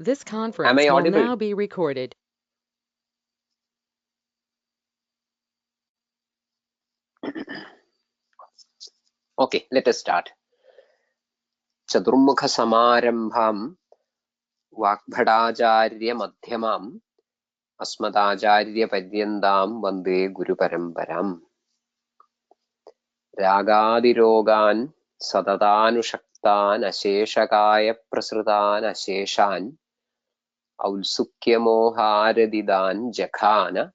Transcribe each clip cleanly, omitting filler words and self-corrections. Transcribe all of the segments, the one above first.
This Am conference I will audible? now be recorded. Okay, let us start. Chaturmukha Samarambham Vakbhadacharya Madhyamam Asmadacharya Padyandam Vande Guru Paramparam Ragadirogan Sadatanushaktan Asheshakaya Prasrutan Asheshan Aulsukyamoharadidan Jakhana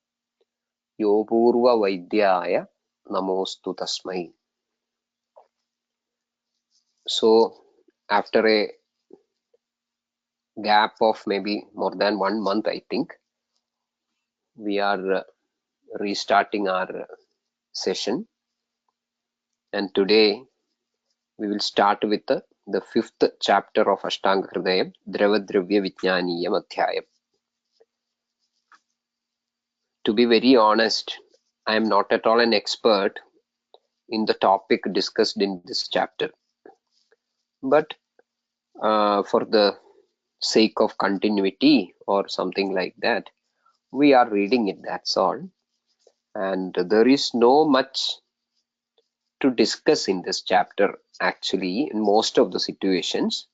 Yopurva Vaidyaya Namostu Tasmai. So, after a gap of maybe more than 1 month, I think, we are restarting our session. And today we will start with the 5th chapter of Ashtanga Hridayam, Dravadravya Vidnyaniya Adhyay. To be very honest, I am not at all an expert in the topic discussed in this chapter. But for the sake of continuity or something like that, we are reading it, that's all. And there is no much to discuss in this chapter. Actually, in most of the situations,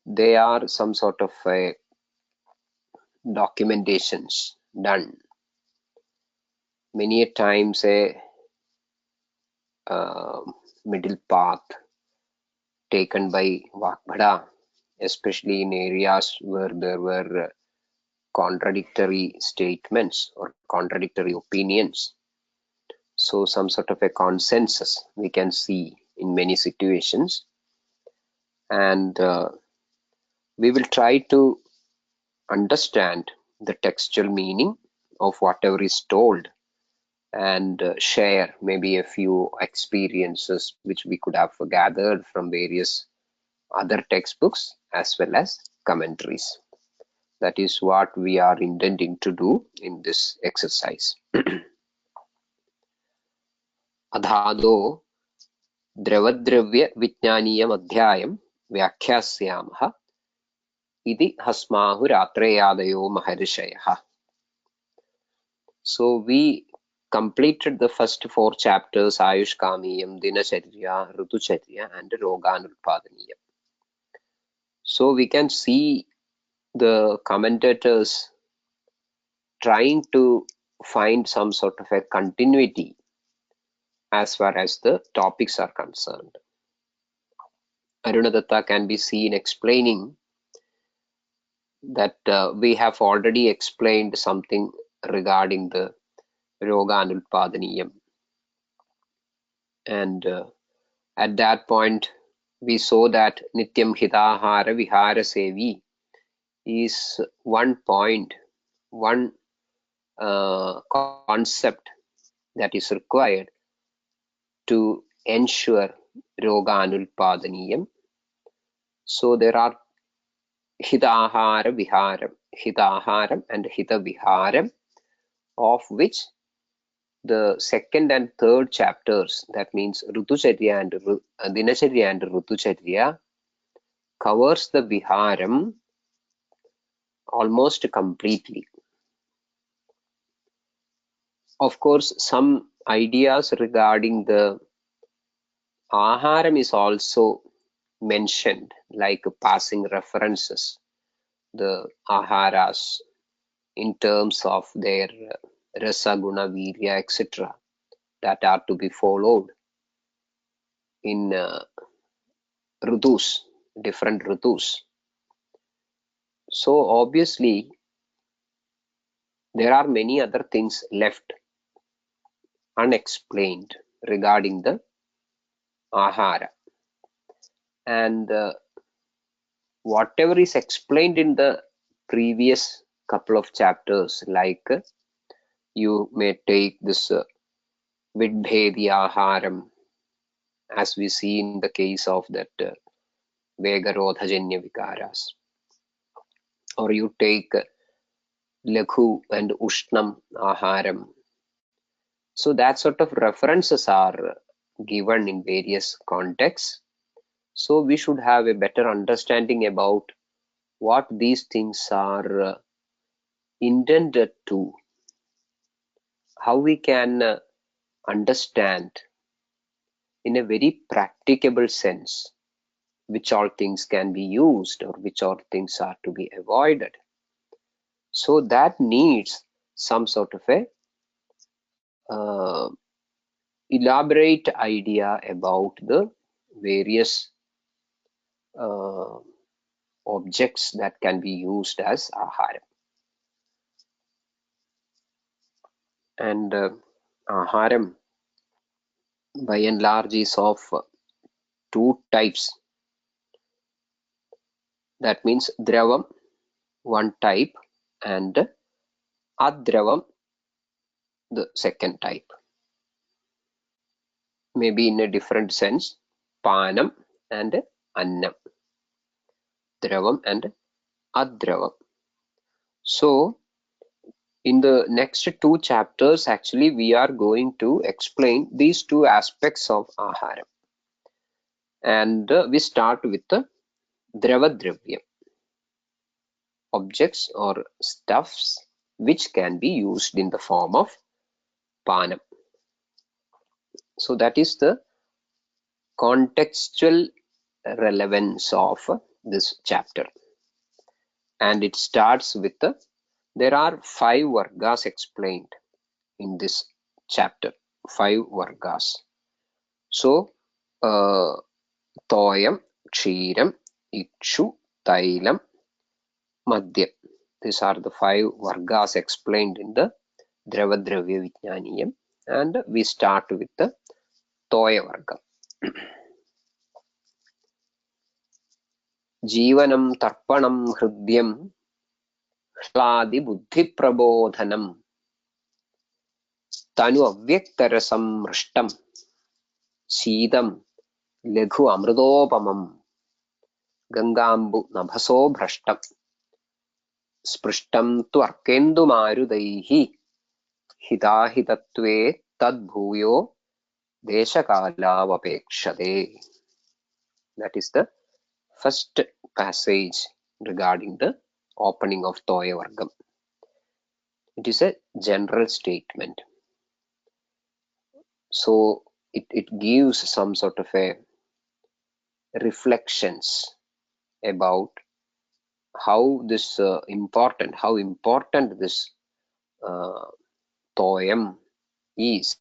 they are some sort of documentations done. Many a times a middle path taken by Vakbhada, especially in areas where there were contradictory statements or contradictory opinions. So some sort of a consensus we can see in many situations. And we will try to understand the textual meaning of whatever is told and share maybe a few experiences which we could have gathered from various other textbooks as well as commentaries. That is what we are intending to do in this exercise. Adhado Dravadravya Vidnyaniya Adhyayam Vyakhyasyaamaha Iti Hasmahu Ratreyadayo Maharishayah. So we completed the first 4 chapters, Ayush Kamiyam, Dinacharya, Rutucharya, and Roganulpadaniyam. So we can see the commentators trying to find some sort of a continuity as far as the topics are concerned. Arunadatta can be seen explaining that we have already explained something regarding the Roganulpadaniyam. And at that point, we saw that Nityam Hitahara Vihara Sevi is one point, one concept that is required to ensure Roganulpadaniyam. So there are Hitahara Viharam, Hitaharam and Hitaviharam, of which the 2nd and 3rd chapters, that means Rutucharya and Dinacharya and Rutucharya, covers the Viharam almost completely. Of course, some ideas regarding the Aharam is also mentioned, like passing references, the Aharas in terms of their Rasa, Guna, Virya, etc. that are to be followed in Rutus, different Rutus. So obviously, there are many other things left unexplained regarding the Ahara. And whatever is explained in the previous couple of chapters, like you may take this Vidbhedya Aharam, as we see in the case of that Vegarodhajanya Vikaras, or you take Lakhu and Ushnam Aharam. So that sort of references are given in various contexts. So we should have a better understanding about what these things are intended to, how we can understand in a very practicable sense which all things can be used or which all things are to be avoided. So that needs some sort of a elaborate idea about the various objects that can be used as aharam. And aharam by and large is of two types. That means dravam, one type, and adravam, the second type. Maybe in a different sense, panam and annam, dravam and adravam. So in the next two chapters, actually, we are going to explain these two aspects of aharam. And we start with the Dravadravya, objects or stuffs which can be used in the form of panam. So that is the contextual relevance of this chapter. And it starts with there are 5 vargas explained in this chapter, 5 vargas. So toyam, kshiram, ikshu, tailam, madhyam. These are the 5 vargas explained in the Dravadravya Vidnyaniya, and we start with the toya varga. Jivanam tarpanam hridyam hladi buddhi prabodhanam tanu avyaktarasam mrishtam Shidam leghu amrudopamam Gangambu nabhaso bhrashtam Sprishtam tu arkendu marudaihi Hidahitatve tadbhuyo Deshakalavapekshade. That is the first passage regarding the opening of Toya Vargam. It is a general statement. So it gives some sort of a reflections about how this how important this Toyam is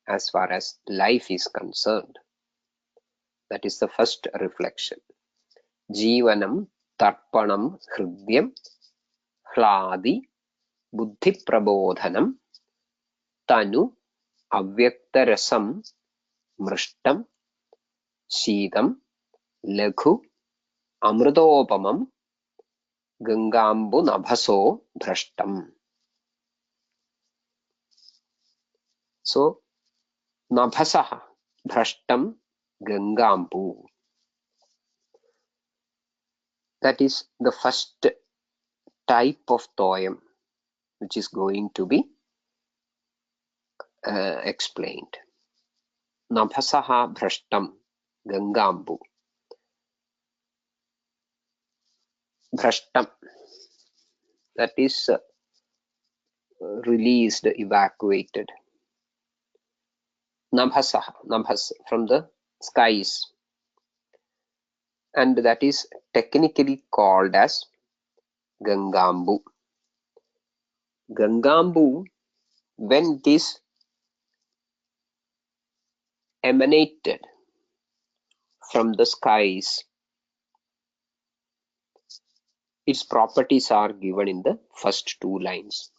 as far as life is concerned. That is the first reflection. Jivanam tarpanam hridyam hladi buddhi prabodhanam tanu avyaktarasam mrishtam shidam laghu amrudopamam gangambu nabhaso bhrashtam. So nabhasaha bhrashtam gangambu. That is the first type of toyam which is going to be explained. Nabhasaha bhrashtam gangambu. Bhrashtam, that is released, evacuated. Nabhasaha, nabhas, from the skies. And that is technically called as Gangambu. Gangambu, when it is emanated from the skies, its properties are given in the first 2 lines.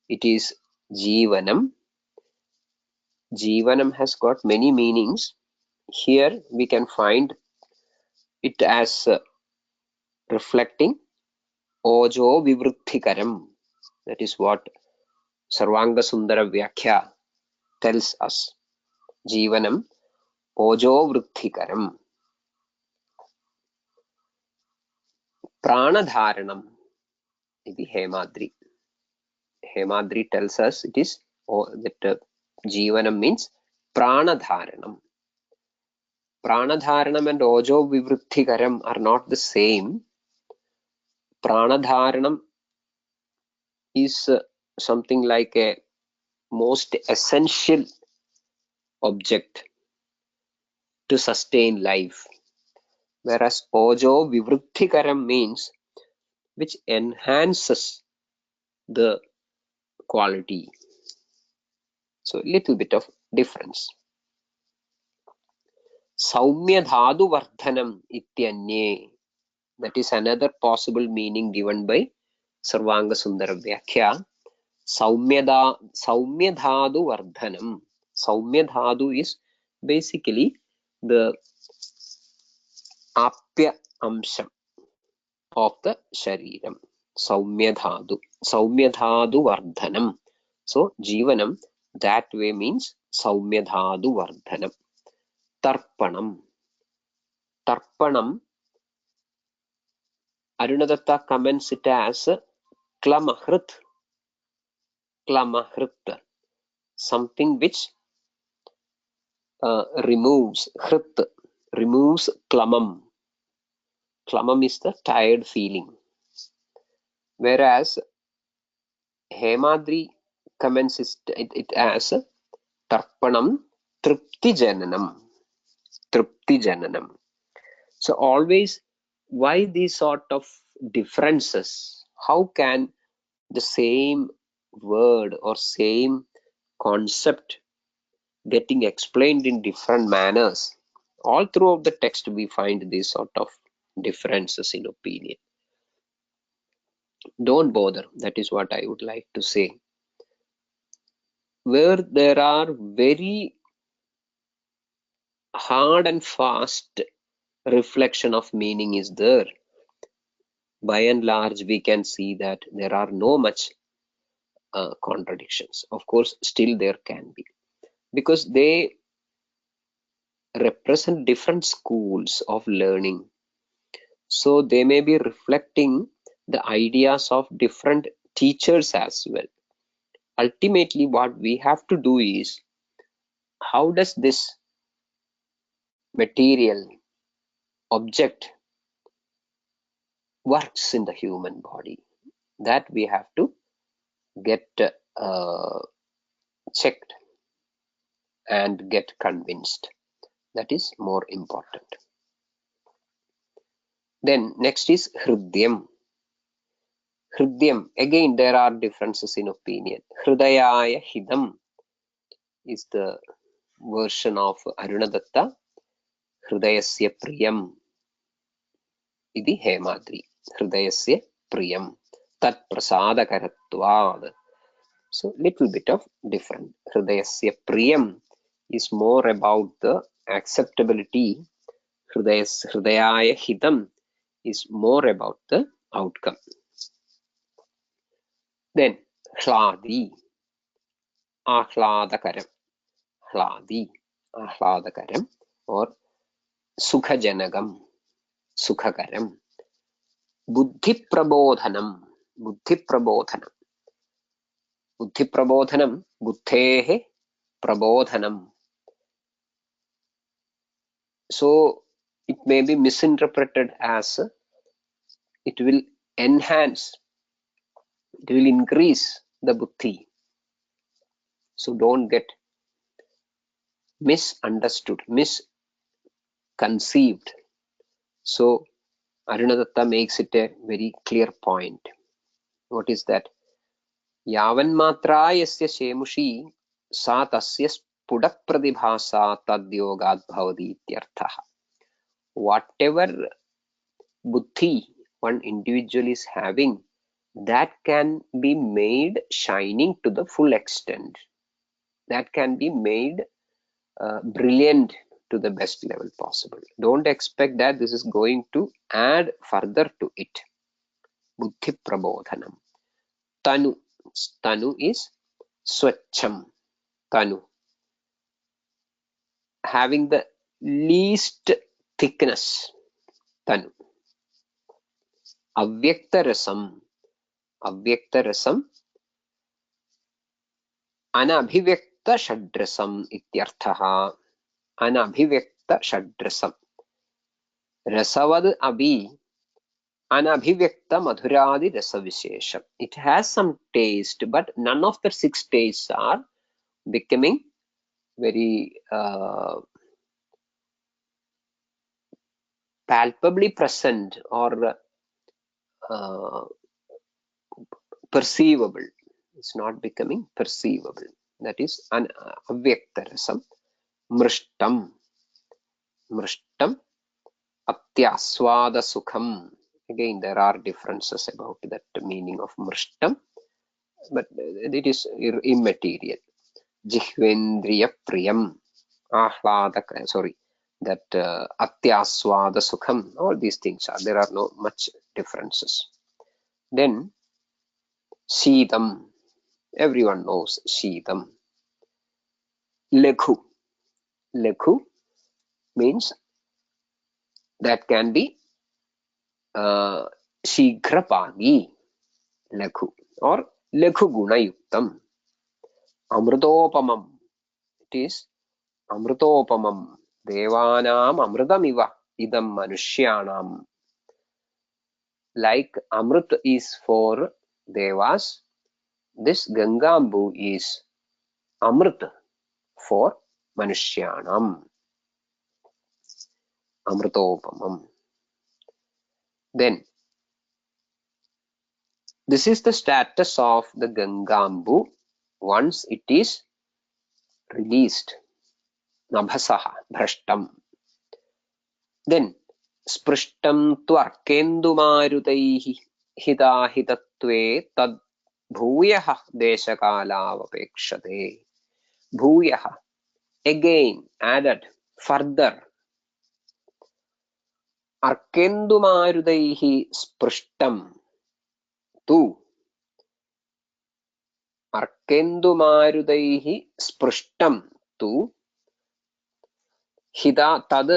It is Jivanam. Jivanam has got many meanings. Here we can find it as reflecting Ojo Vivruddhikaram. That is what Sarvanga Sundara Vyakhya tells us. Jivanam Ojo Vruddhikaram. Pranadharanam iti Hemadri. Hemadri tells us it is that Jivanam means Pranadharanam. Pranadharanam and Ojo Vivruddhikaram are not the same. Pranadharanam is something like a most essential object to sustain life, whereas Ojo Vivruddhikaram means which enhances the quality. So little bit of difference. Saumya dhadu vardhanam ityanye. That is another possible meaning given by Sarvanga Sundara Vyakhya. Saumya dhadu vardhanam. Saumya dhadu is basically the apya amsham of the shariram. Saumya dhadu vardhanam. So jivanam that way means saumya dhadu vardhanam. Tarpanam. Tarpanam, Arunadatta comments it as klamahrit. Klamahrit, something which removes hrit, removes klamam. Klamam is the tired feeling, whereas Hemadri comments it as tarpanam tripti jananam. Tripti jananam. So always, why these sort of differences? How can the same word or same concept getting explained in different manners? All throughout the text we find these sort of differences in opinion. Don't bother, that is what I would like to say. Where there are very hard and fast reflection of meaning is there, by and large we can see that there are no much contradictions. Of course, still there can be, because they represent different schools of learning. So they may be reflecting the ideas of different teachers as well. Ultimately, what we have to do is, how does this material object works in the human body? That we have to get checked and get convinced. That is more important. Then next is Hridyam. Hridyam, again there are differences in opinion. Hridayaya Hidam is the version of Arunadatta. Hridayasya Priyam idi Hemadri. Hridayasya Priyam Tat Prasadakaratvad. So little bit of different. Hridayasya Priyam is more about the acceptability. Hridayaya Hidam is more about the outcome. Then Hladi, Ahladakaram. Hladi, Ahladakaram or Sukhajanagam, Sukhakaram. Buddhi Prabodhanam, Buddhi Prabodhanam. Buddhi Prabodhanam, Buddhehe Prabodhanam. So it may be misinterpreted as it will enhance, it will increase the buddhi. So don't get misunderstood, misconceived. So Arunadatta makes it a very clear point. What is that? Yavan matra yasya shemushi sa tasya spudak pradibhasa tadyogad bhavati ityarthaha. Whatever buddhi one individual is having, that can be made shining to the full extent. That can be made brilliant to the best level possible. Don't expect that this is going to add further to it. Buddhi prabodhanam. Tanu. Tanu is swacham. Tanu. Having the least thickness. Tanu. Avyakta rasam. Avyakta rasam. Anabhivyakta shadrasam ityarthaha. Anabhivyakta shadrasam. Rasavad abhi Anabhivyakta madhuradi rasa vishesham. It has some taste, but none of the 6 tastes are becoming very palpably present or perceivable. It's not becoming perceivable. That is an avyakta rasam. Mrishtam. Mrishtam. Atyaswada sukham. Again, there are differences about that meaning of mrishtam, but it is immaterial. Jihvendriya priyam. Ahlada, sorry, that atyaswada sukham. All these things are, there are no much differences. Then Sheetam. Everyone knows Sheetam. Lekhu. Lekhu means that can be Shigrapagi. Lekhu or Lekhu Gunayuktam. Amrutopamam. It is Amrutopamam. Devanam Amrutamiva. Idam Manushyanam. Like Amrut is for Devas, this Gangambu is Amrit for Manushyanam. Amrutopamam. Then, this is the status of the Gangambu once it is released. Nabhasaha, Bhrashtam. Then, Sprishtam Tvarkendumarutaihi Hidahitatve Tad Bhuyaha Deshakalavapekshate. Bhuyaha. Again, added, further. Arkendumarudaihi Sprishtam Tu. Arkendumarudaihi Sprishtam Tu. Hida tad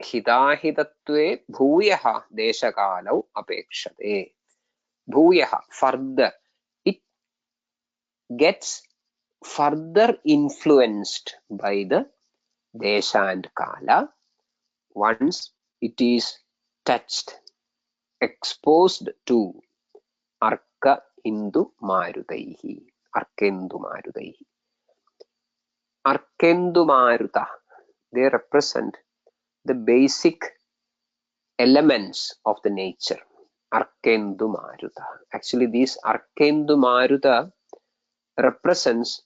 hidahitatve bhuyaha deshakalau apekshate. Bhuyaha, further. It gets further influenced by the desha and kala once it is touched, exposed to Arka Indu Marudaihi. Arkendu Marudaihi. Arkendu Maruta. They represent the basic elements of the nature. Arkendu Maruta. Actually, these Arkendu Maruta represents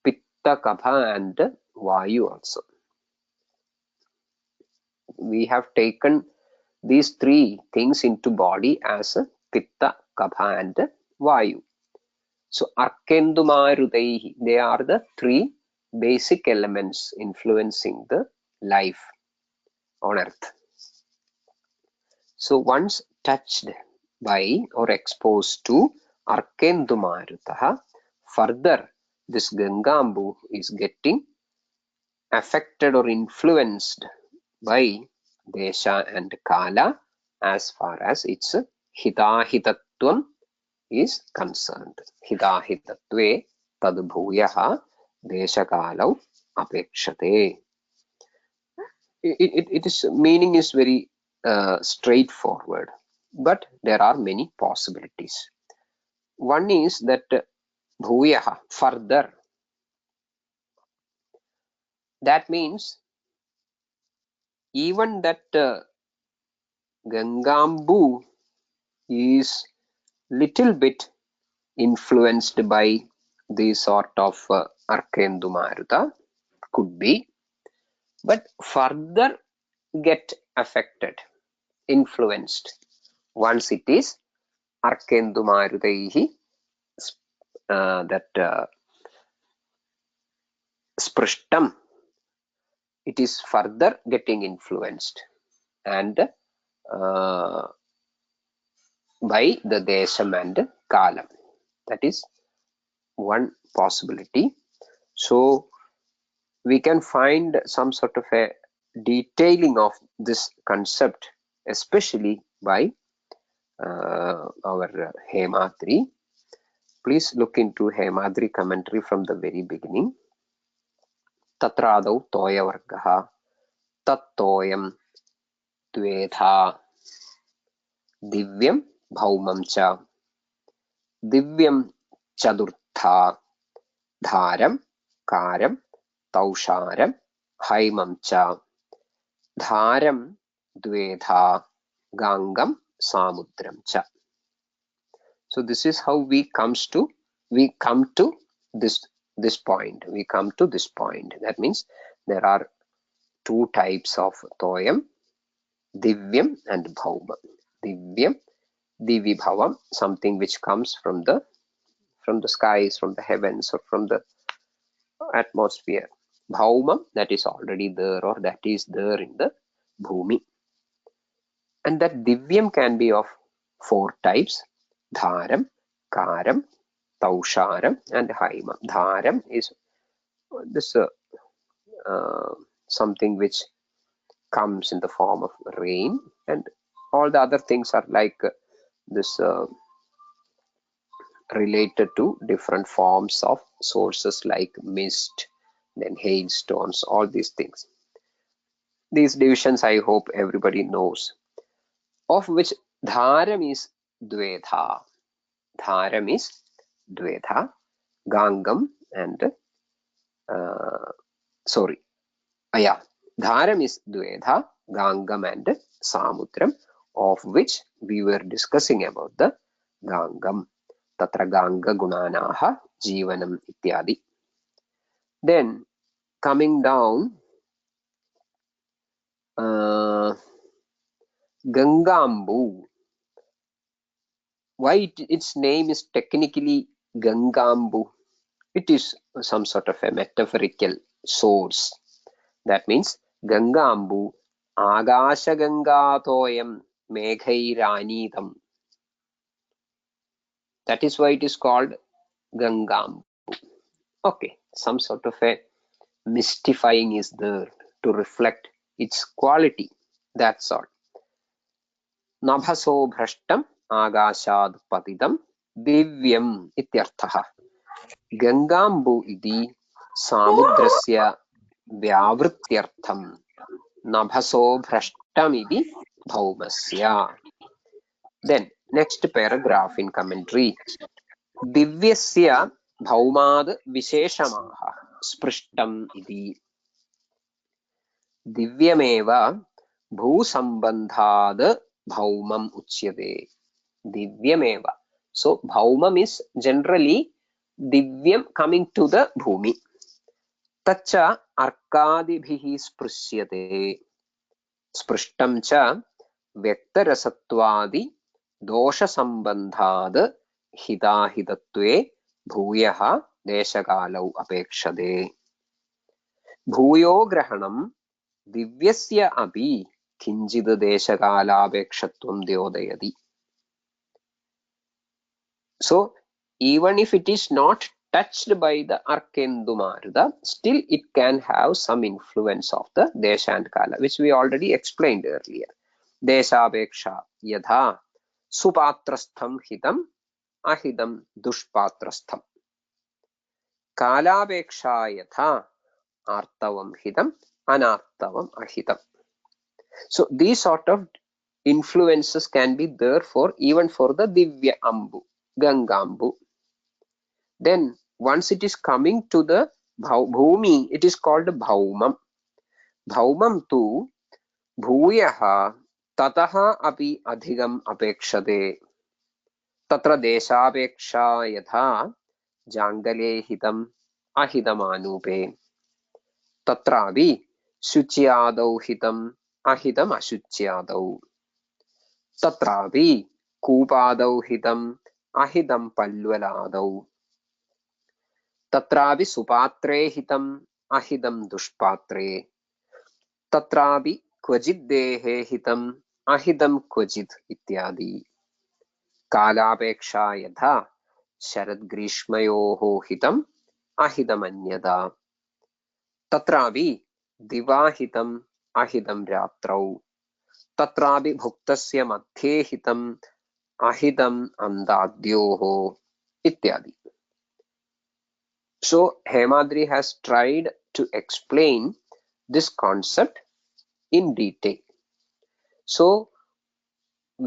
Pitta, Kapha and Vayu also. We have taken these 3 things into body as Pitta, Kapha and Vayu. So Arkendu Marudaihi, they are the 3 basic elements influencing the life on earth. So once touched by or exposed to Arkendu Marutaha, further this Gangambu is getting affected or influenced by Desha and Kala as far as its Hidahitatvam is concerned. Hidahitatve tad bhuyaha deshakalau apekshate. Its meaning is very straightforward, but there are many possibilities. One is that bhuyaha, further. That means even that Gangambu is little bit influenced by the sort of Arkendu Maruta, could be, but further get affected, influenced once it is Arkendu Marutaihi, that Sprishtam, it is further getting influenced and by the Desham and Kalam. That is one possibility. So we can find some sort of a detailing of this concept, especially by our Hemadri. Please look into Hemadri commentary from the very beginning. Tatradau toya vargaha tat toyam dvedha. Divyam Bhaumam cha. Divyam Chadurtha. Dharam Karam Tausharam Haimam cha. Dharam Dvedha. Gangam Samudram cha. So this is how we come to this point. We come to this point. That means there are two types of toyam, divyam and bhaumam. Divyam, divibhavam, something which comes from the skies, from the heavens, or from the atmosphere. Bhaumam, that is already there, or that is there in the bhumi. And that divyam can be of four types: dharam, karam, tausharam, and haimam. Dharam is this something which comes in the form of rain, and all the other things are like this related to different forms of sources like mist, then hailstones, all these things. These divisions I hope everybody knows, of which dharam is dvedha. Dharam is dvedha, gangam and dharam is dvedha, gangam and samudram, of which we were discussing about the gangam. Tatra ganga gunanaha jivanam ityadi. Then coming down, Gangambu. Why its name is technically Gangambu? It is some sort of a metaphorical source. That means Gangambu Agasha Gangatoyam Meghairanitam. That is why it is called Gangambu. Okay, some sort of a mystifying is there to reflect its quality. That's all. Nabhaso bhrashtam agashad patitam divyam ityarthaha. Gangambu iti samudrasya vyavrityartham nabhaso bhrashtam iti bhaumasya. Then next paragraph in commentary. Divyasya bhaumad visheshamaha sprishtam iti. Divyameva bhusambandhad bhaumam uchyate. Divyameva. So bhaumam is generally divyam coming to the bhumi. Tacha arkadibhihi sprishyate. Sprishtam cha vyaktarasattvadi dosha sambandhad hidahidatve bhuyaha deshakalau apekshade. Bhuyo grahanam divyasya api kinchid deshakalapekshatvam deodayati. So even if it is not touched by the Arkendumarudha, still it can have some influence of the Desha and Kala, which we already explained earlier. Deshapeksha yadha supatrastham hitam ahidam dushpatrastham. Kalapeksha yadha artavam hitam anartavam ahitam. So these sort of influences can be there for even for the Divya Ambu, Gangambu. Then once it is coming to the bhumi, it is called bhaumam. Bhaumam tu bhuyaha tataha api adhigam apekshate. Tatra deshapeksha yatha jangale hitam ahidam anupe. Tatravi shucyadau hitam ahidam ashucyadau. Tatravi kupadau hitam ahidam palvaladau. Tatravi supatre hitam ahidam dushpatre. Tatravi kvajid dehe hitam ahidam kvajid ityadi. Kalapeksha yadha sharad grishmayoho hitam ahidam anyada. Tatravi divahitam ahidam ratrau. Tatravi bhuktasya madhye hitam ahidam andadyoho ityadi. So Hemadri has tried to explain this concept in detail. So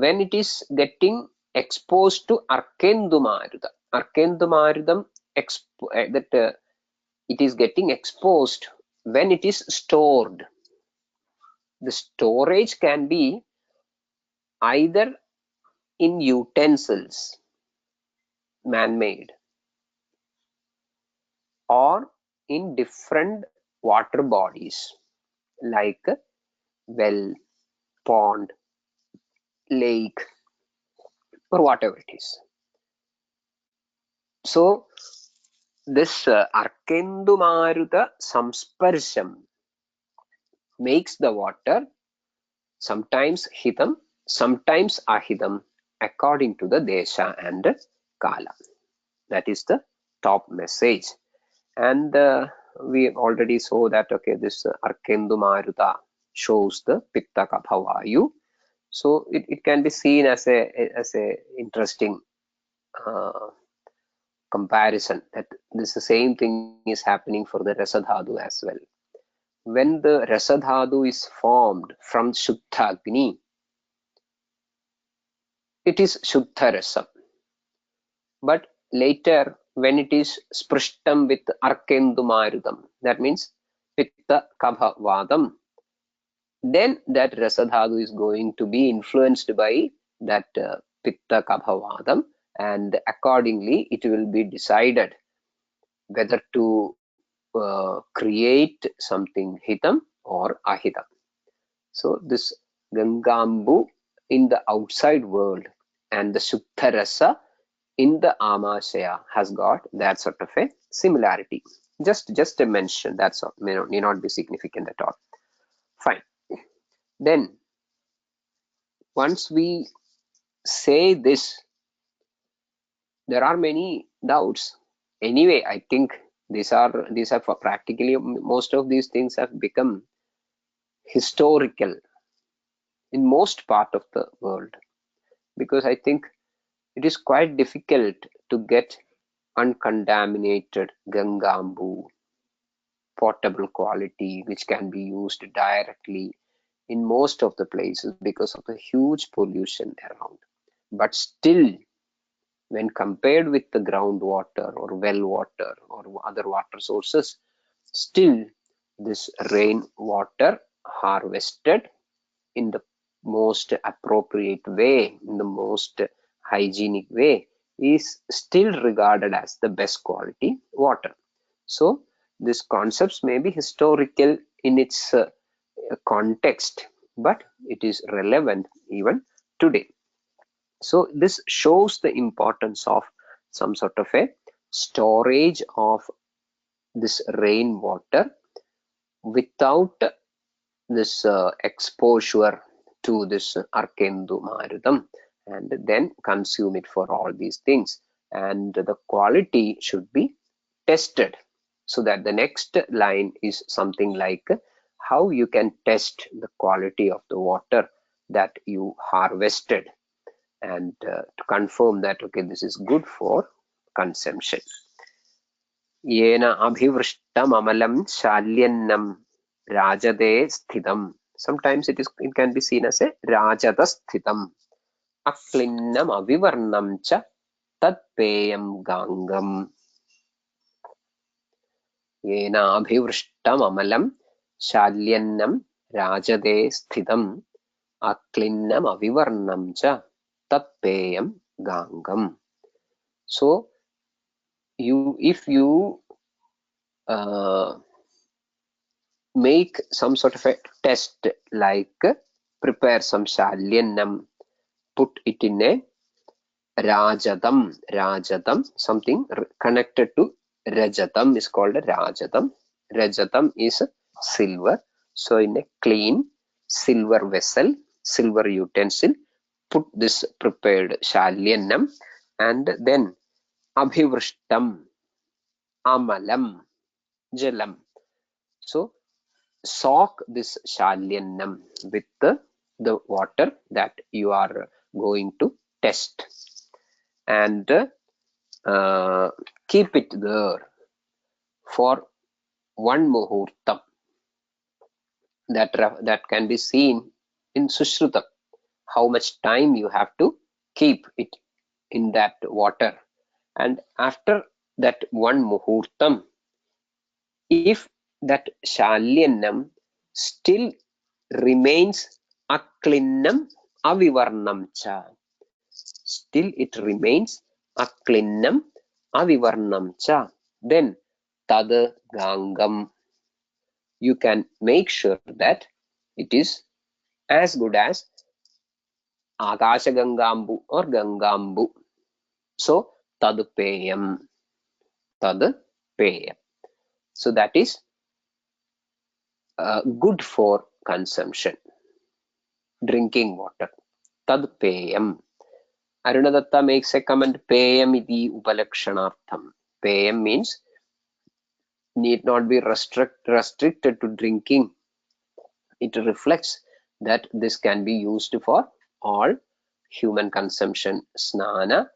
when it is getting exposed to Arkendumarudam. Arkendumarudam it is getting exposed when it is stored. The storage can be either in utensils, man-made, or in different water bodies like well, pond, lake, or whatever it is. So this Arkendumaruta Samsparsham makes the water sometimes hitam, sometimes ahitam, according to the desha and kala. That is the top message. And we already saw that, okay, this Arkendumaruta shows the Pitta Kapha Vayu. So it can be seen as a interesting comparison, that this the same thing is happening for the Rasadhatu as well. When the Rasadhatu is formed from Shuddha Agni, it is Shuddha Rasa. But later, when it is Sprishtam with Arkendumarudam, that means Pitta Kapha Vadam, then that Rasadhatu is going to be influenced by that Pitta Kapha Vadam, and accordingly it will be decided whether to create something hitam or ahitam. So this Gangambu in the outside world and the Shuddha Rasa in the Amashaya has got that sort of a similarity. Just a mention, that's all, may not be significant at all. Fine. Then once we say this, there are many doubts. Anyway, I think these are practically, most of these things have become historical in most part of the world, because I think it is quite difficult to get uncontaminated Gangambu, potable quality, which can be used directly in most of the places because of the huge pollution around. But still, when compared with the groundwater or well water or other water sources, still this rainwater harvested in the most appropriate way, in the most hygienic way, is still regarded as the best quality water. So these concepts may be historical in its context, but it is relevant even today. So this shows the importance of some sort of a storage of this rainwater without this exposure to this Arkendumarudam, and then consume it for all these things. And the quality should be tested. So that the next line is something like how you can test the quality of the water that you harvested, and to confirm that, okay, this is good for consumption. Yena abhivrishtam amalam shalyannam rajade sthitam. Sometimes it can be seen as a rajada sthitam. Aklinnam avivarnam cha tat peyam gangam. Yena abhivrishtam amalam shalyannam rajade sthitam. Aklinnam avivarnam cha tat peyam gangam. So if you make some sort of a test, like prepare some shalyannam, put it in a rajatam, something connected to rajatam is called a rajatam. Rajatam is silver. So in a clean silver vessel, silver utensil, put this prepared shalyannam, and then abhivrishtam amalam jalam. So soak this shalyannam with the water that you are going to test, and keep it there for one muhurtam. That can be seen in Sushrutam. how much time you have to keep it in that water. And after that one muhurtam, if that shalyannam still remains aklinnam avivarnam cha, still it remains aklinnam avivarnam cha, then tad gangam, you can make sure that it is as good as akasha gangambu or gangambu. So tad peyam, tad peyam. So that is good for consumption, drinking water. Tad peyam. Arunadatta makes a comment, peyam iti upalakshanartham. Peyam means need not be restricted to drinking. It reflects that this can be used for all human consumption. Snana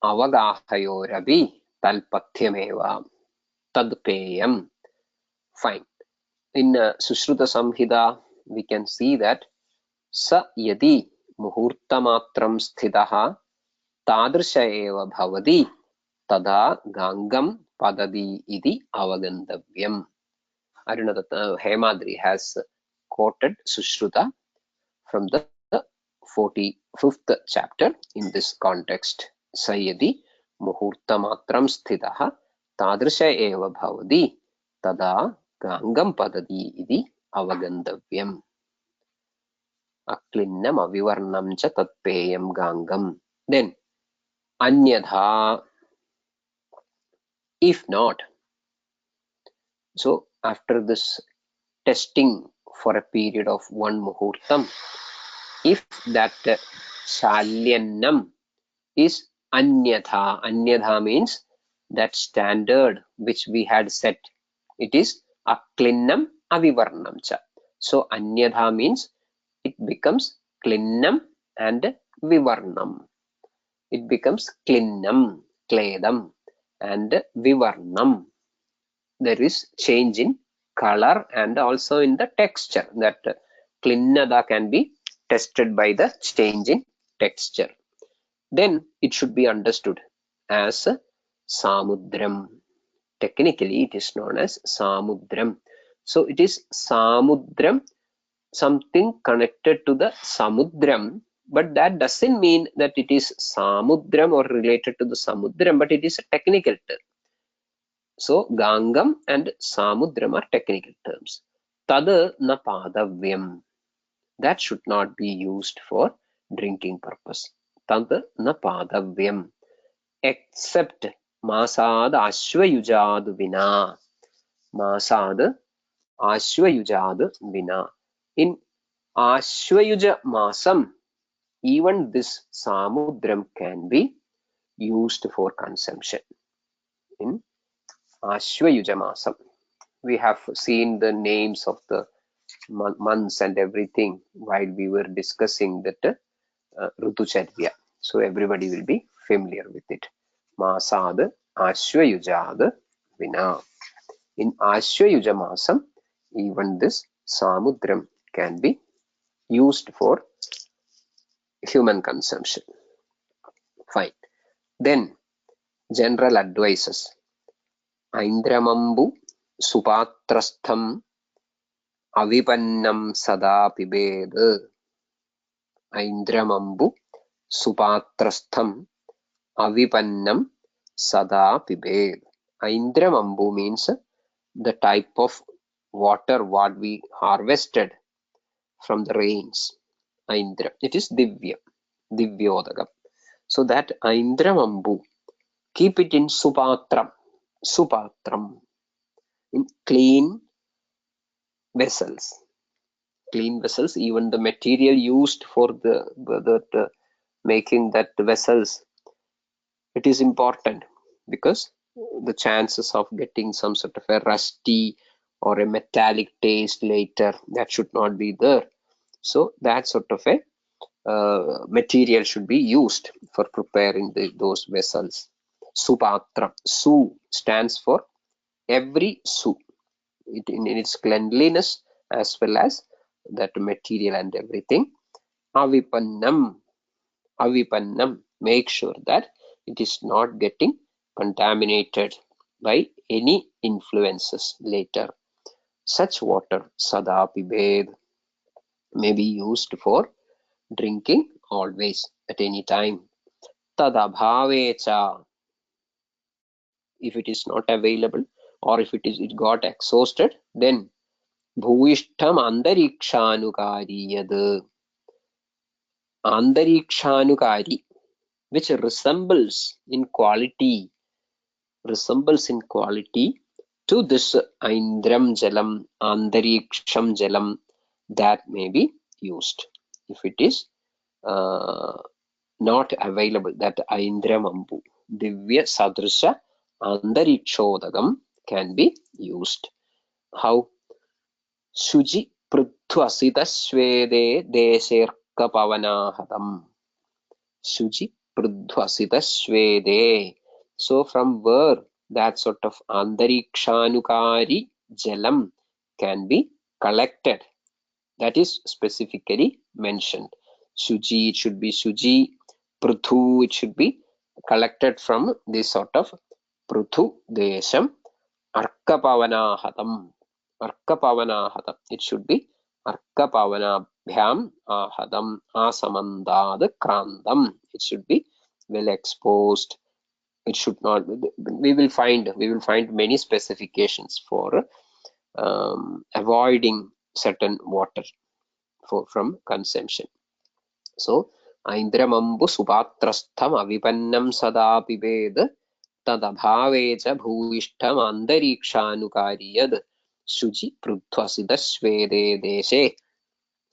avagahayorabi talpathyameva tad peyam. Fine. In Sushruta Samhita, we can see that sa yadi muhurtamatram sthitaha tadrisha eva bhavati tada gangam padadi iti avagandavyam. Arunadatta Hemadri has quoted Sushruta from the 45th chapter in this context. Sa yadi muhurtamatram sthitaha tadrisha eva bhavati tada gangam padadi iti avagandavyam. Aklinnam avivarnam cha tatpeyam gangam. Then anyadha, if not. So after this testing for a period of one muhurtam, if that shalyannam is anyadha, anyadha means that standard which we had set, it is aklinnam avivarnam cha. So anyadha means it becomes klinnam and vivarnam. It becomes klinnam, kledam, and vivarnam. There is change in color and also in the texture. That klinnada can be tested by the change in texture. Then it should be understood as samudram. Technically, it is known as samudram. So it is samudram, something connected to the samudram, but that doesn't mean that it is samudram or related to the samudram, but it is a technical term. So gangam and samudram are technical terms. Tad na padavyam, that should not be used for drinking purpose. Tad na padavyam, except masad ashvayujad vina. Masad ashvayujad vina. In Ashvayuja Masam, even this Samudram can be used for consumption. In Ashvayuja Masam, we have seen the names of the months and everything while we were discussing that Rutucharya. So everybody will be familiar with it. Masad Ashvayujad Vina. In Ashvayuja Masam, even this Samudram can be used for human consumption. Fine. Then general advices. Aindramambu supatrastham avipannam sada pibed. Aindramambu supatrastham avipannam sada pibed. Aindramambu means the type of water what we harvested from the rains. Aindra, it is divya, divyodagam. So that Aindramambu, keep it in supatram, supatram, in clean vessels. Clean vessels, even the material used for the making that vessels, it is important because the chances of getting some sort of a rusty or a metallic taste later, that should not be there. So that sort of a material should be used for preparing those vessels. Supatra. Su stands for every su. In its cleanliness as well as that material and everything. Avipannam. Avipannam. Make sure that it is not getting contaminated by any influences later. Such water, sada pibed, may be used for drinking always, at any time. Tadabhavecha. If it is not available, or if it got exhausted, then bhuvishtham andarikshanukari yad. Andarikshanukari, which resembles in quality to this Aindram jalam, Antariksham jalam, that may be used. If it is not available, that Aindramambu, Divya Sadrisha Antarikshodagam can be used. How? Suji prithvasita swede deserka pavanahadam. Suji prithvasita swede. So from where that sort of Antarikshanukari jalam can be collected, that is specifically mentioned. Suji, it should be Suji. Pruthu, it should be collected from this sort of Pruthu Desham. Arkapavanahadam. Arkapavanahadam. It should be Arkapavanabhyam ahadam asamandad krandam. It should be well exposed. It should not. We will find many specifications for avoiding certain water from consumption. So, Aindramambu supatrastham avipannam sada pibed tadabhavecha bhuvishtham andarikshanukari yad suji prudhvasida swede deshe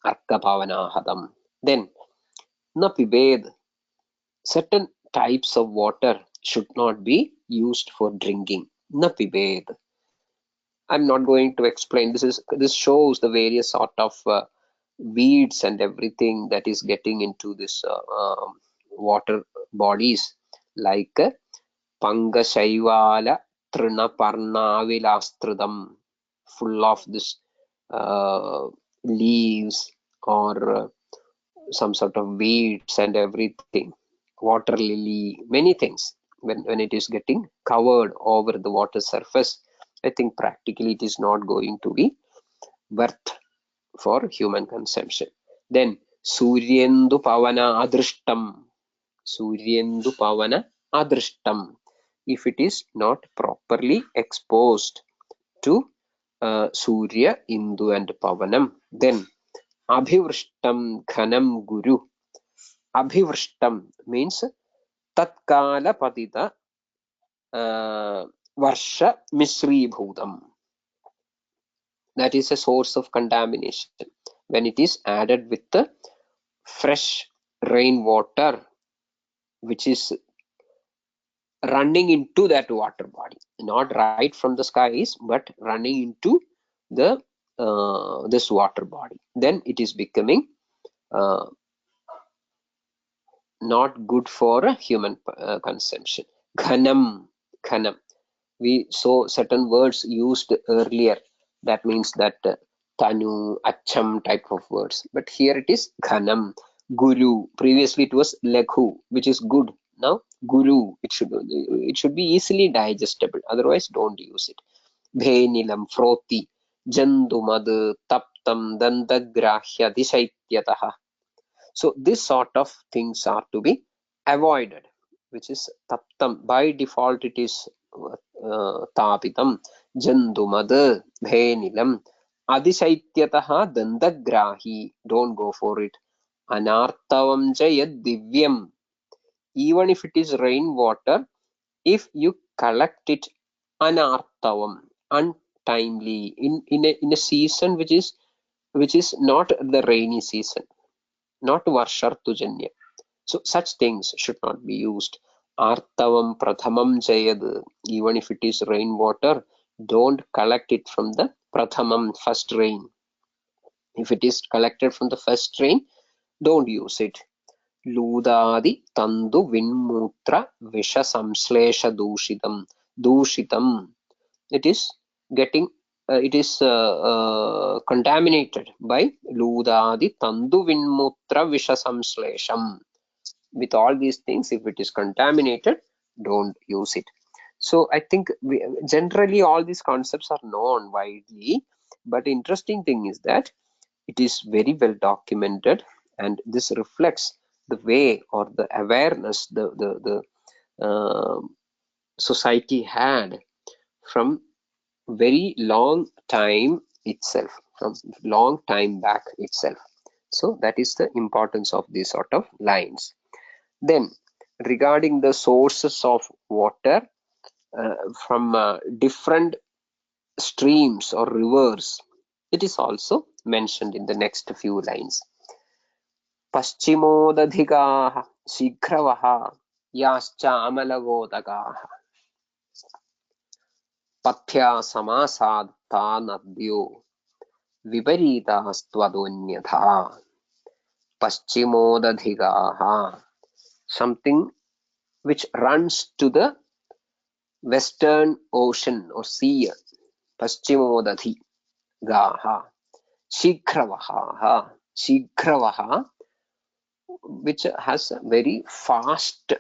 arkapavanahadam. Then, na pibed. Certain types of water should not be used for drinking. Na pibed. I'm not going to explain. This shows the various sort of weeds and everything that is getting into this water bodies, like Pangashaivala Trinaparnavilastridam, full of this leaves or some sort of weeds and everything. Water lily, many things. When it is getting covered over the water surface, I think practically it is not going to be worth for human consumption. Then Suryendu Pavana Adrishtam. Suryendu Pavana Adrishtam. If it is not properly exposed to Surya, Indu and Pavanam, then Abhivrishtam Ghanam Guru. Abhivrishtam means Tatkala Patita Varsha Misri Bhutam. That is a source of contamination. When it is added with the fresh rainwater, which is running into that water body, not right from the skies, but running into the this water body, then it is becoming not good for human consumption. Ghanam. We saw certain words used earlier. That means that tanu, acham type of words. But here it is ghanam. Guru. Previously it was lekhu, which is good. Now guru. It should be easily digestible. Otherwise, don't use it. Bhenilam, frothy. Jandumad, taptam, dandagrahya, disaityataha. So this sort of things are to be avoided, which is taptam. By default, it is tapitam, jandumad, bhenilam, adisaityataha dandagrahi. Don't go for it. Anartavam jayad divyam. Even if it is rainwater, if you collect it anartavam, untimely, in a season which is not the rainy season, not varshartujanya. So such things should not be used. Artavam prathamam jayad. Even if it is rainwater, don't collect it from the prathamam, first rain. If it is collected from the first rain, don't use it. Ludadi tandu vinmutra visha samslesha dushitam. Dushitam. It is getting it is contaminated by ludadi tandu vinmutra vishasamslesham. With all these things, if it is contaminated, don't use it. So I think generally all these concepts are known widely, but interesting thing is that it is very well documented, and this reflects the way or the awareness the society had from very long time itself, from long time back itself. So that is the importance of these sort of lines. Then regarding the sources of water from different streams or rivers, it is also mentioned in the next few lines. Paschimodadhigaah shighravah yascha amalagotagaah pathya samasad nadyo viparitastvadonyatha. Paschimodadhigaah, something which runs to the western ocean or sea. Paschimodadhi gaha. Shighravah, shighravah, which has a very fast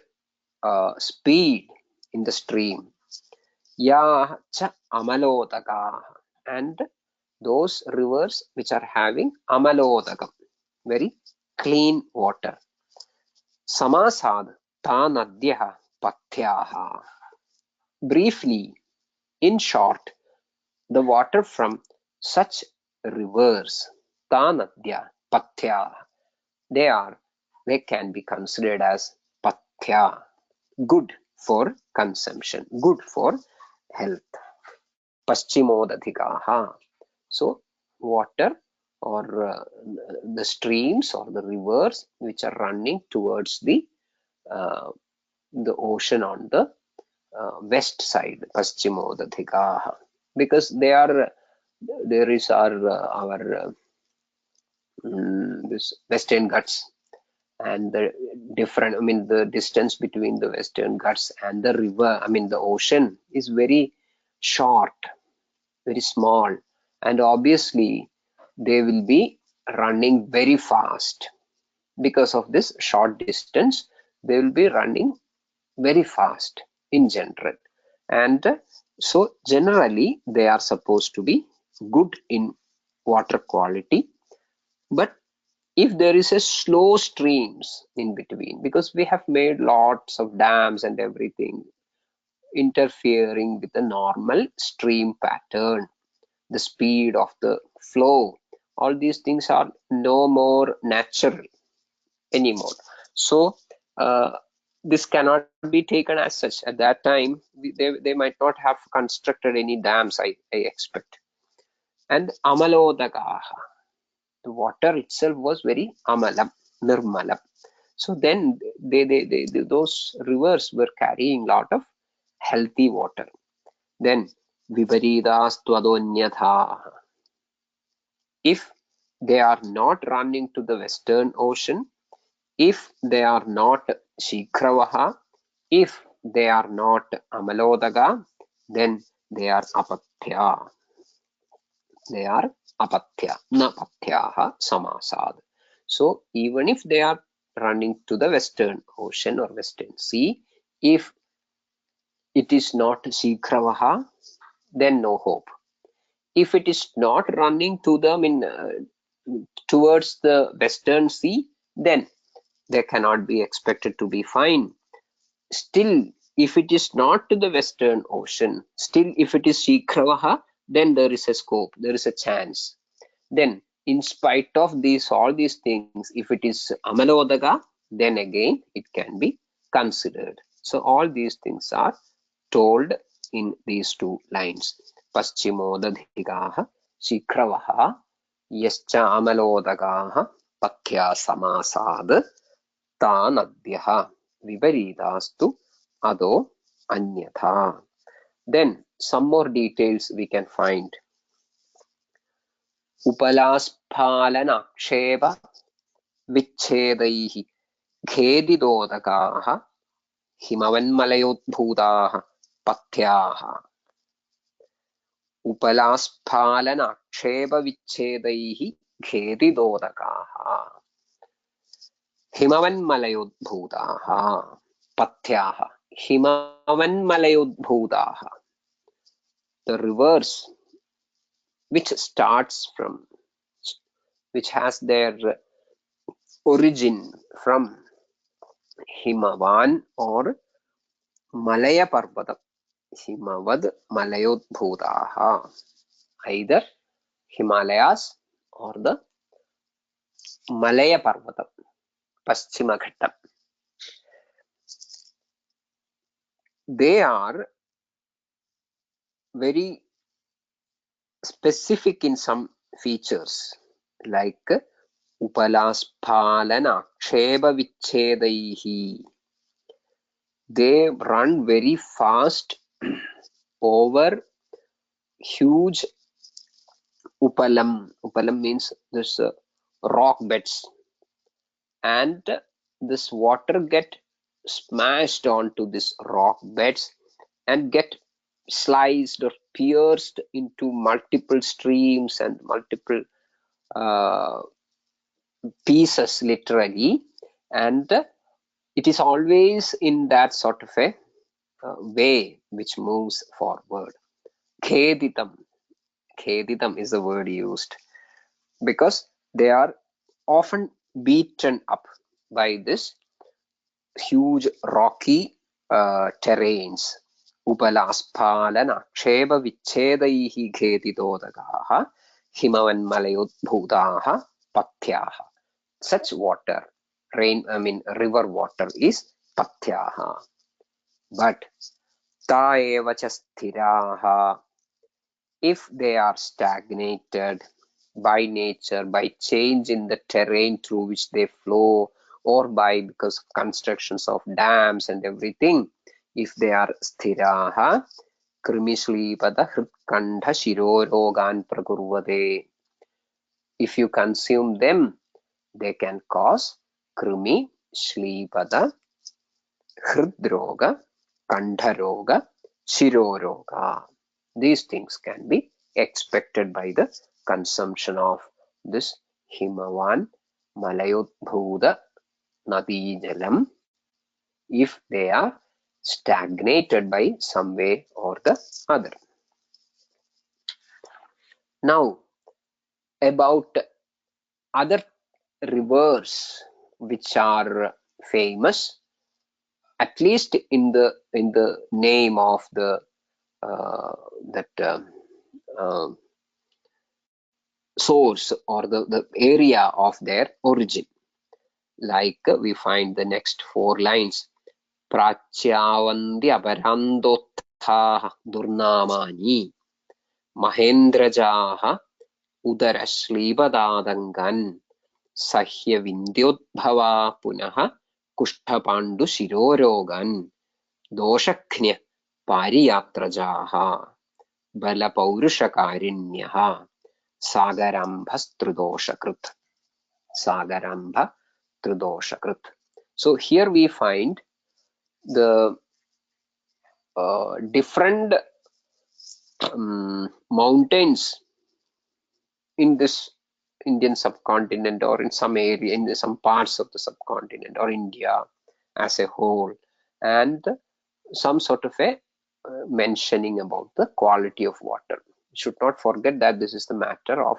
speed in the stream. Ya cha amalodaka, and those rivers which are having amalodakam, very clean water. Samasad ta nadyah pathyaha. Briefly, in short, the water from such rivers, ta nadya pathya, they can be considered as pathya, good for consumption, good for health. Paschimodadhikaha. So water or the streams or the rivers which are running towards the ocean on the west side, Paschimodadhikaha, because there is our this Western Ghats, and the different, I mean, the distance between the Western Ghats and the river, I mean, the ocean is very short, very small, and obviously they will be running very fast. Because of this short distance, they will be running very fast in general, and so generally they are supposed to be good in water quality. But if there is a slow streams in between, because we have made lots of dams and everything interfering with the normal stream pattern, the speed of the flow, all these things are no more natural anymore. So this cannot be taken as such. At that time, they might not have constructed any dams, I expect. And amalodagaha, the water itself was very amalam, nirmalam. So then those rivers were carrying lot of healthy water. Then viparidas twadonyatha, if they are not running to the western ocean, if they are not shikravaha, if they are not amalodaga, then they are apathya. They are apathya, na pathyaha samasad. So even if they are running to the western ocean or western sea, if it is not shikravaha, then no hope. If it is not running to them towards the western sea, then they cannot be expected to be fine. Still, if it is not to the western ocean, still if it is shikravaha, then there is a scope, there is a chance. Then in spite of all these things, if it is amalodaga, then again it can be considered. So all these things are told in these two lines. Paschimodadhigaah shikravaha yascha amalodagaah pathya samasad tanadyah viparidastu ado anyatha. Then some more details we can find. उपलास्फालनाक्षेप विच्छेदैः खेदिदोदकाः हिमवन्मलयोद्भूताः पथ्याः. upalasphalanakshepavichedaihi khedidodakaha himavanmalayodbhutaha pathyaha himavanmalayodbhutaha, the rivers which starts from, which has their origin from Himavan or Malaya Parvatam. Himavad Malayodbhutaha, either Himalayas or the Malaya Parvatam, Paschima Ghattam. They are very specific in some features, like Upalasphalana Aksheba Vichedaihi. They run very fast over huge upalam. Upalam means this rock beds, and this water get smashed onto this rock beds and get sliced or pierced into multiple streams and multiple pieces, literally, and it is always in that sort of a way which moves forward. Kheditam. Kheditam is the word used because they are often beaten up by this huge rocky terrains. Upalasphalana ksheba vichedaihi khedidodagaha himavanmalayodbhutaha pathyaha. Such water, river water is pathyaha. But ta eva cha sthiraha, if they are stagnated by nature, by change in the terrain through which they flow, or by because of constructions of dams and everything, if they are sthiraha, krimislipada hritkandha shirorogan prakurvade. If you consume them, they can cause krimi, shlipada, hridroga, kandharoga, shiroroga. These things can be expected by the consumption of this Himavan Malayodbhuta Nadi Jalam if they are stagnated by some way or the other. Now, about other rivers which are famous, at least in the name of the source or the area of their origin. Like we find the next four lines. Prachyavanti aparandothaha durnamani mahendrajaha udarashlipadadangan sahya vindyodbhava punaha kushtapandu shirorogan doshaknya pariyatrajaha balapaurushakarunyaha sagarambhastrudoshakrut. Sagarambha Trudoshakrut. So here we find the different mountains in this Indian subcontinent or in some area, in some parts of the subcontinent or India as a whole, and some sort of a mentioning about the quality of water. You should not forget that this is the matter of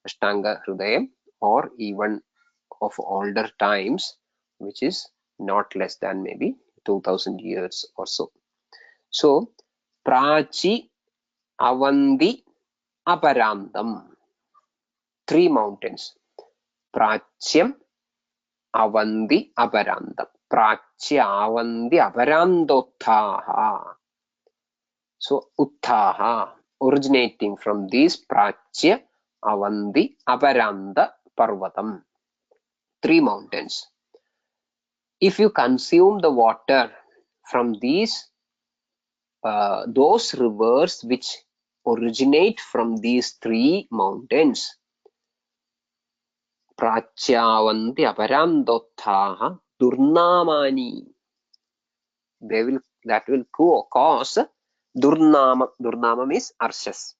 Ashtanga Hridayam, or even of older times, which is not less than maybe 2000 years or so. So, Prachi, Avanti, Aparandam. Three mountains. Prachyam, Avanti, Aparandam. Prachya, Avanti, Aparandothaha. So, Utthaha, originating from these Prachya, Avanti, Aparanda, Parvatam. Three mountains. If you consume the water from these, those rivers which originate from these three mountains, Prachyavanti aparandothaha durnamani, that will cause durnama. Durnama means arshas.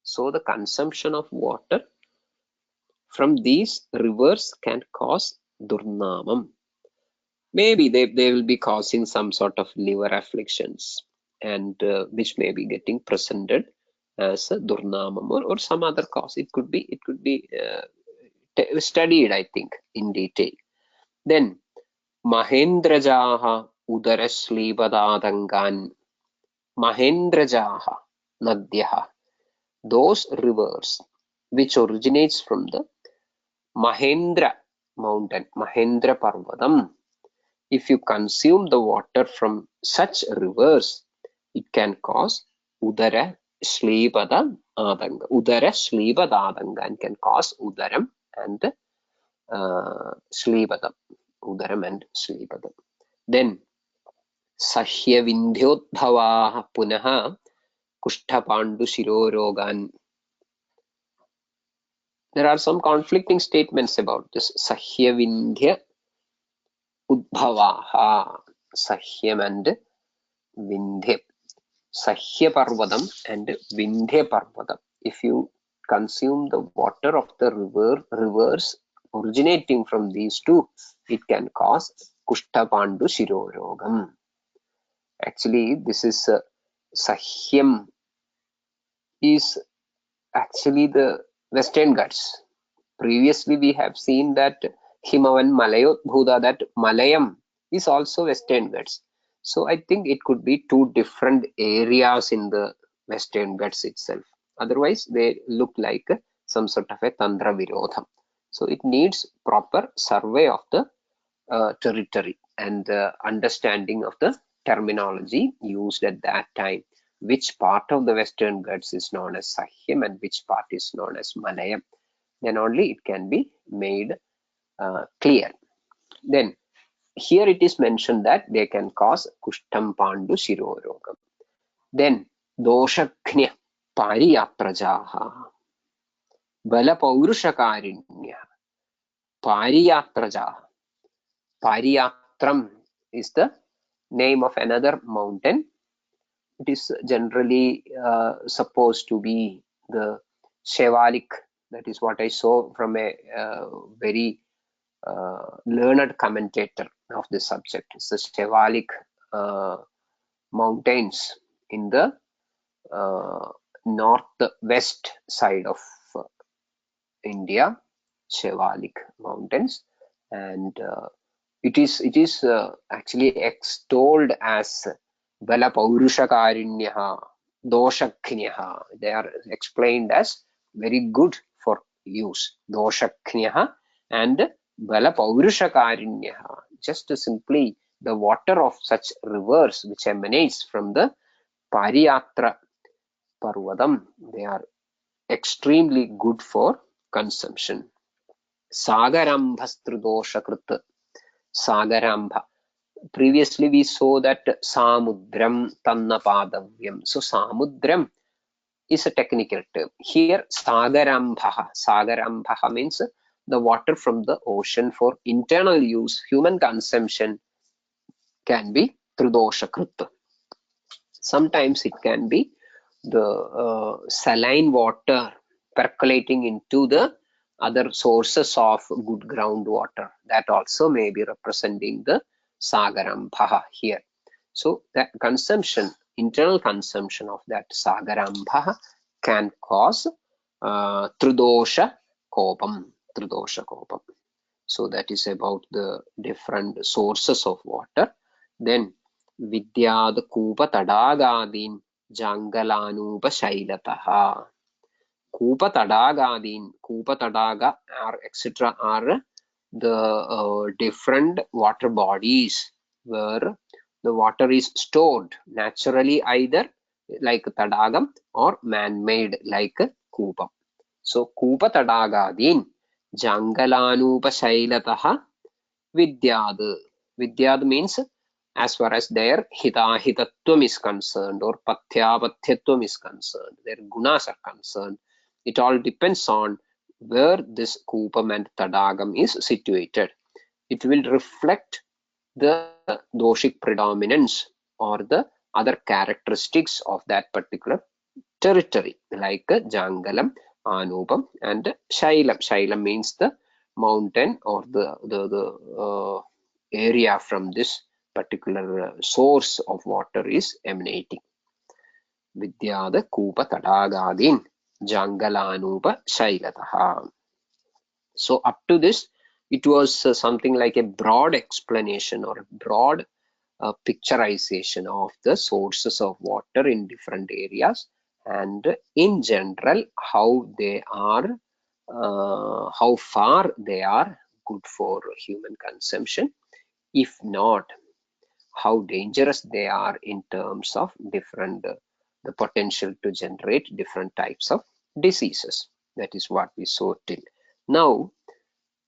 So the consumption of water from these rivers can cause durnamam. Maybe they will be causing some sort of liver afflictions, and which may be getting presented as a durnamam, or some other cause. It could be studied, I think, in detail. Then Mahendrajaha Udarashlibadadangan. Mahendrajaha Nadyaha. Those rivers which originates from the Mahendra mountain, Mahendra Parvatam. If you consume the water from such rivers, it can cause Udara Shlibada Adanga. Udara Shlibadadanga, and can cause Udaram and Shlibadam. Udaram and Shlibadam. Then Sahya Vindhyodhavaha Punaha Kushtapandu Shirorogan. There are some conflicting statements about this. Sahya Vindhya Udbhavaha. Sahyam and Vindhya. Sahya Parvadam and Vindhya Parvadam. If you consume the water of the rivers originating from these two, it can cause Kushtapandu Shirorogam. Actually, this is Sahyam is actually the Western Ghats. Previously, we have seen that Himavan Malayodbhuda, that Malayam is also Western Ghats. So I think it could be two different areas in the Western Ghats itself. Otherwise, they look like some sort of a Tandra Virodham. So it needs proper survey of the territory and understanding of the terminology used at that time. Which part of the Western Ghats is known as Sahyam and which part is known as Malayam. Then only it can be made clear. Then here it is mentioned that they can cause Kushtam Pandu Shirorogam. Then Doshaknya Pariyatrajaha Bala Paurushakarinya Pariyatrajaha. Pariyatram is the name of another mountain. It is generally supposed to be the Shevalik. That is what I saw from a very learned commentator of this subject. It's the Shevalik mountains in the northwest side of India, Shevalik mountains, and it is actually extolled as Bala Paurushakarinyaha, Doshaknyaha. They are explained as very good for use. Doshaknyaha and Bala Paurushakarinyaha. Just simply the water of such rivers which emanates from the Pariyatra Parvadam, they are extremely good for consumption. Sagarambhastrudoshakrut. Sagarambha. Previously we saw that Samudram Tannapadavyam. So Samudram is a technical term. Here Sagarambha. Sagarambha means the water from the ocean for internal use, human consumption, can be Trudoshakrut. Sometimes it can be the saline water percolating into the other sources of good groundwater. That also may be representing the Sagarambha here. So that consumption, internal consumption of that Sagarambha can cause Trudosha Kopam. Trudosha Kopam. So that is about the different sources of water. Then Vidyad Kupa Tadagadin Jangalanubha Shailataha. Kupa Tadagadin, Kupa Tadaga etc. are the different water bodies where the water is stored naturally, either like Tadagam or man-made like Kupa. So Kupa Tadagadin Jangalanubha Shailataha Vidyad. Vidyad means as far as their hitahitatvam is concerned or pathyapathyatvam is concerned, their gunas are concerned, it all depends on where this Kupam and Tadagam is situated. It will reflect the doshic predominance or the other characteristics of that particular territory like Jangalam, Anupam, and Shailam. Shailam means the mountain or the area from this particular source of water is emanating. Vidyada Kupa Tadagadin Jangalanupa Shailataha. So up to this, it was something like a broad explanation or a broad picturization of the sources of water in different areas, and in general how they are, how far they are good for human consumption, if not how dangerous they are in terms of different the potential to generate different types of diseases. That is what we saw till now.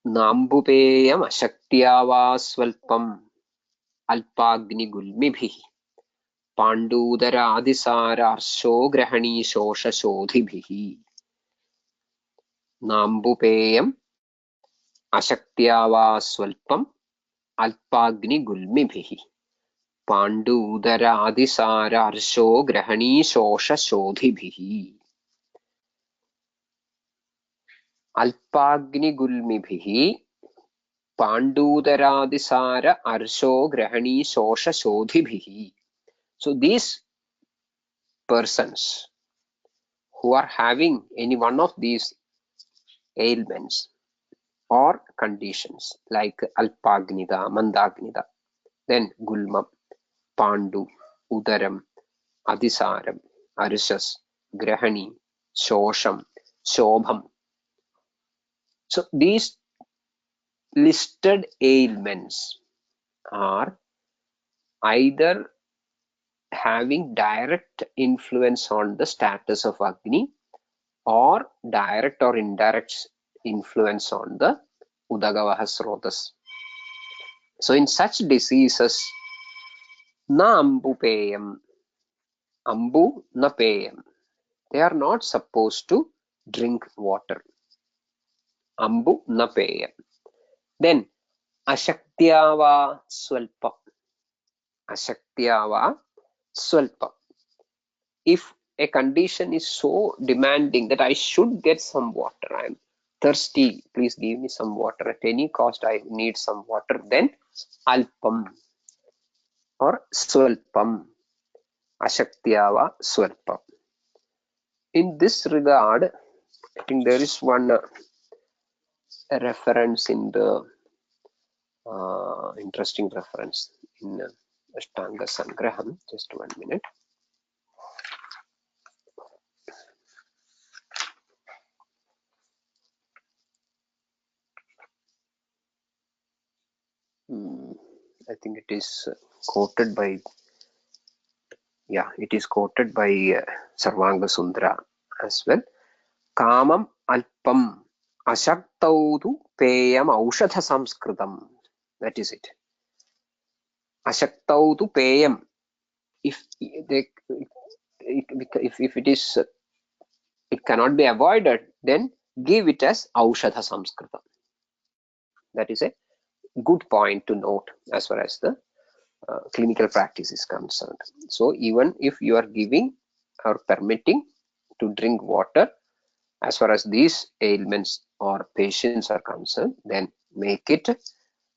Nambupeyam ashaktya va swalpam अल्पाग्निगुल्मिभिः पाण्डूदरादिसारार्शो ग्रहणीशोषशोधिभिः. नाम्बुपेयम् अशक्त्या वा स्वल्पम् अल्पाग्निगुल्मिभिः पाण्डूदरादिसारार्शो ग्रहणीशोषशोधिभिः. अल्पाग्निगुल्मिभिः पाण्डूदरादिसार अर्शो ग्रहणीशोषशोधिभिः. So these persons who are having any one of these ailments or conditions like Alpagnida, Mandagnida, then Gulmam, Pandu, Udaram, Adisaram, Arishas, Grahani, Shosham, Shobham. So these listed ailments are either having direct influence on the status of Agni or direct or indirect influence on the Udagavaha Srotas. So in such diseases, na ambu peyam, ambu na peyam, they are not supposed to drink water. Ambu na peyam. Then ashaktya swalpa. Ashaktya swalpa. If a condition is so demanding that I should get some water, I am thirsty, please give me some water, at any cost I need some water, then alpam or swalpam, ashaktya swalpam. In this regard, I think there is one reference in the interesting reference in Ashtanga Sangraham. Just 1 minute. I think it is quoted by, yeah, it is quoted by Sarvanga Sundara as well. Kamam alpam ashaktaudu peyam aushadha samskritam. That is it. Ashaktaudu peyam. If they, if it is, it cannot be avoided, then give it as aushadha samskritam. That is a good point to note as far as the clinical practice is concerned. So even if you are giving or permitting to drink water as far as these ailments or patients are concerned, then make it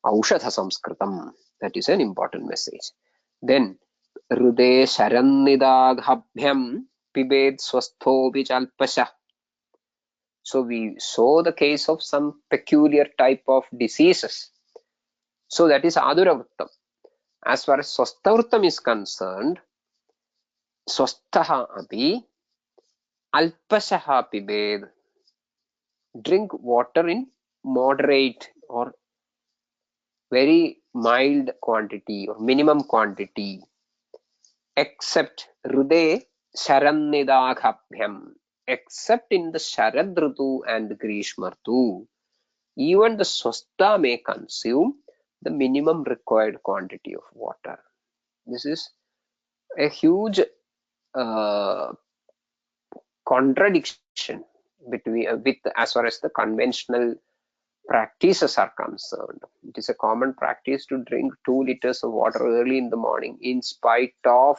aushadha samskritam. That is an important message. Then hrude sharannidaghabhyam pibed swastho vichalpasha. So we saw the case of some peculiar type of diseases. So that is adhuravrittam. As far as swastavrittam is concerned, swastaha api alpasaha pibed. Drink water in moderate or very mild quantity or minimum quantity, except hrude sharannidaghabhyam, except in the Sharad Ritu and Grishma Ritu, even the swasta may consume the minimum required quantity of water. This is a huge contradiction between with as far as the conventional practices are concerned. It is a common practice to drink 2 liters of water early in the morning in spite of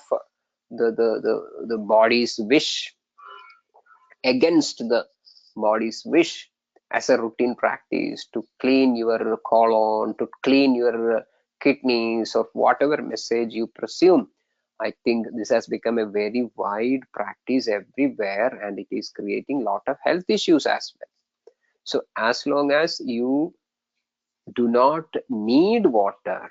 the body's wish against the body's wish as a routine practice to clean your colon, to clean your kidneys, or whatever message you presume. I think this has become a very wide practice everywhere, and it is creating a lot of health issues as well. So as long as you do not need water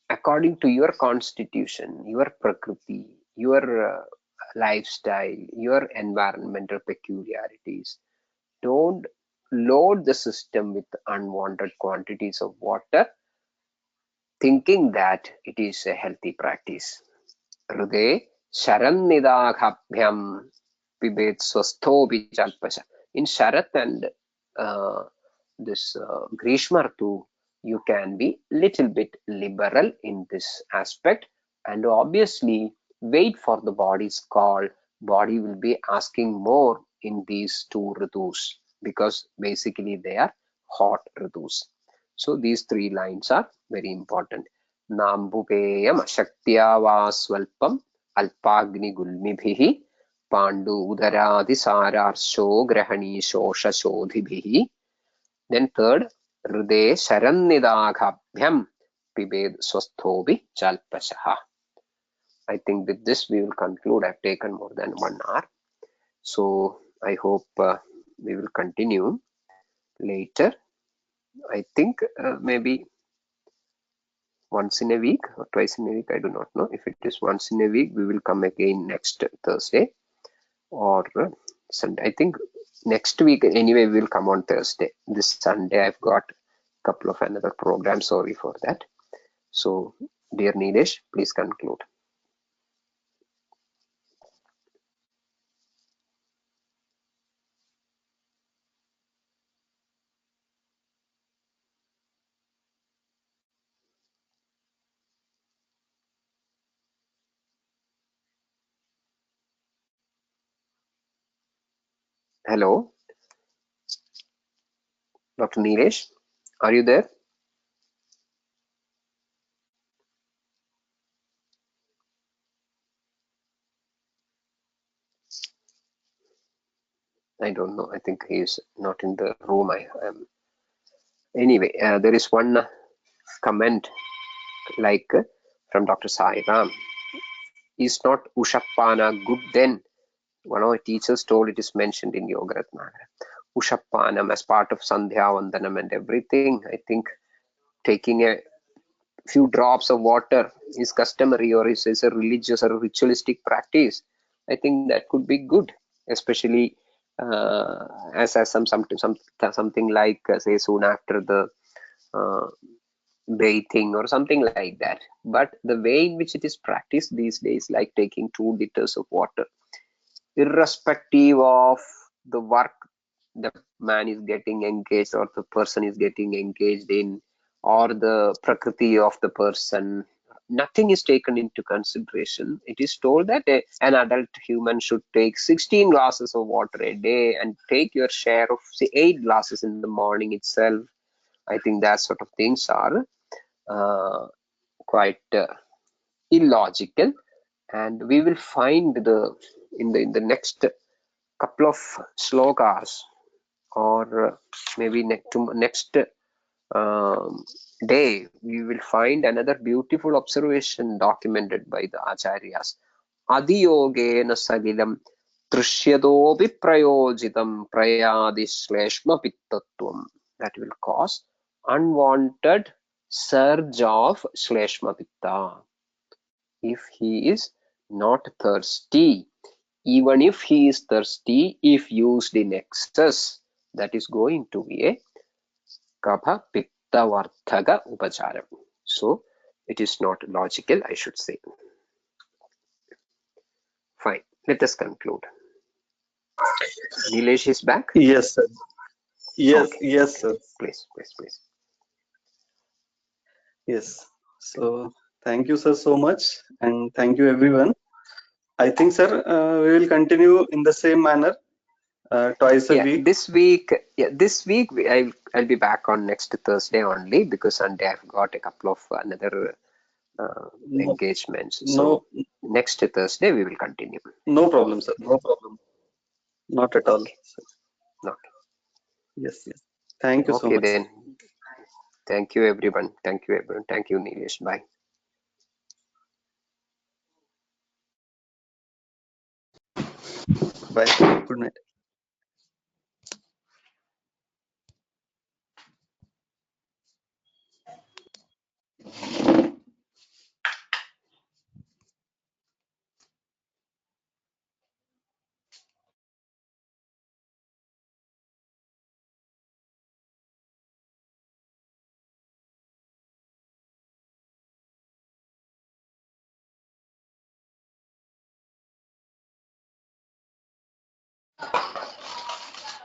according to your constitution, your prakriti, your lifestyle, your environmental peculiarities, don't load the system with unwanted quantities of water thinking that it is a healthy practice. Hrude Sharannidaghabhyam Pibet Swasthobi Jalpasha. In Sharat and this Grishma Ritu, you can be little bit liberal in this aspect, and obviously wait for the body's call. Body will be asking more in these two ritus because basically they are hot ritus. So these three lines are very important. Nambupeyam Shaktya va Swalpam Alpagni Pandu Udharadhisararsho Grahani Then third, Hrude Sharannidaghabhyam Pibed Swasthobi Chalpashaha. I think with this we will conclude. I've taken more than 1 hour. So I hope we will continue later. I think maybe once in a week or twice in a week. I do not know. If it is once in a week, we will come again next Thursday or Sunday. I think next week anyway we will come on Thursday. This Sunday I've got a couple of another programs. Sorry for that. So dear Nilesh, please conclude. Hello, Dr. Nilesh, are you there? I don't know. I think he is not in the room. I am. Anyway, there is one comment like from Dr. Sai Ram. Is not Ushappana good then? One of our teachers told it is mentioned in Yoga Ratnakara. Ushappanam as part of Sandhya Vandanam and everything. I think taking a few drops of water is customary or is a religious or ritualistic practice. I think that could be good, especially as something like say soon after the uh, bathing or something like that. But the way in which it is practiced these days, like taking 2 liters of water, irrespective of the work the man is getting engaged or the person is getting engaged in, or the prakriti of the person, nothing is taken into consideration. It is told that an adult human should take 16 glasses of water a day and take your share of say 8 glasses in the morning itself. I think that sort of things are quite illogical, and we will find the in the next couple of slokas or maybe next day we will find another beautiful observation documented by the acharyas. Adiyogena sagilam trishyatopi prayojitam prayadi shleshma pittatvam. That will cause unwanted surge of shleshma pitta if he is not thirsty. Even if he is thirsty, if used in excess, that is going to be a kapha pitta vardhaka upacharam. So it is not logical, I should say. Fine, let us conclude. Nilesh is back? Yes, sir. Yes, Okay, yes, okay. sir. Please, please, please. Yes. So thank you, sir, so much, and thank you, everyone. I think, sir, we will continue in the same manner, twice a Yeah, week. this week, I'll be back on next Thursday only because Sunday I've got a couple of another No, engagements. no, So next Thursday we will continue. no problem, sir. No problem. Not at all. Okay. Not. Yes, yes. Thank you so Okay much, sir. then. Thank you everyone. Thank you everyone. Thank you, Nilesh. Bye. Bye. Good night.